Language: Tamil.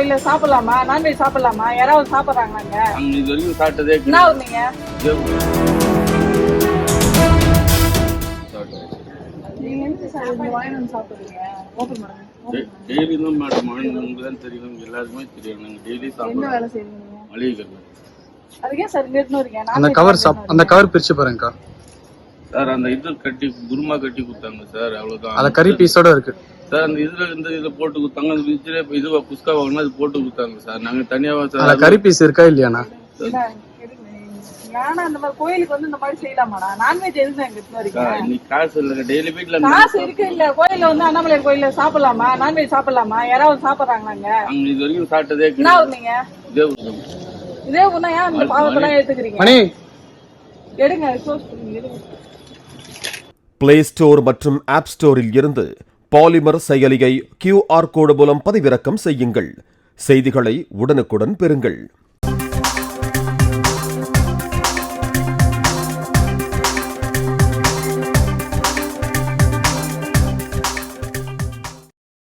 கோயில்ல சாப்பிடலாமா? நான்வெஜ் சாப்பிடலாமா? யாராவது சாப்பிடுறாங்களாங்க? அங்க இது வரைக்கும் சாப்பிட்டதே என்ன நீங்க டெய்லி தான் மேடம் உங்களுக்கு தான் தெரியும், எல்லாருக்குமே தெரியும். நாங்க டெய்லி சாப்பிடுறோம். மளிகை கடை. அதுக்கே சார் நிறுத்துறீங்க. அந்த கவர் பிரிச்சு பாருங்கக்கா சார். அந்த இது கட்டி குருமா கட்டி கொடுத்தாங்க சார், அவ்வளவுதான். அந்த கறி பீஸோட இருக்கு சார். அந்த இதுல போட்டு கொடுத்தாங்க. அந்த இதுல இதுவா குஸ்கா வாங்கினா அது போட்டு கொடுத்தாங்க சார். நாங்க தனியாவா சார்? அந்த கறி பீஸ் இருக்கா இல்லையாண்ணா? ஏன்னா அந்த மாதிரி கோயிலுக்கு வந்து இந்த மாதிரி செய்யலாமாடா? நான்வெஜ் எதுக்கு எங்க எடுத்துறீங்க? இன்னைக்கு காசு இல்ல, டெய்லி வீட்ல காசு இருக்கு இல்ல. கோயில்ல வந்து அண்ணாமலையார் கோயில்ல சாப்பிடலாமா? நான்வெஜ் சாப்பிடலாமா? யாராவது சாப்பிடுறாங்களாங்க? அங்க இது வரைக்கும் சாப்பிட்டதே என்ன நீங்க இதே உன்னா ஏன் இந்த பாவத்தெல்லாம் ஏத்துக்கிறீங்க? எடுங்க எடுங்க. பிளே ஸ்டோர் மற்றும் ஆப் ஸ்டோரில் இருந்து பாலிமர் செயலியை QR கோடு மூலம் பதிவிறக்கம் செய்யுங்கள். செய்திகளை உடனுக்குடன் பெறுங்கள்.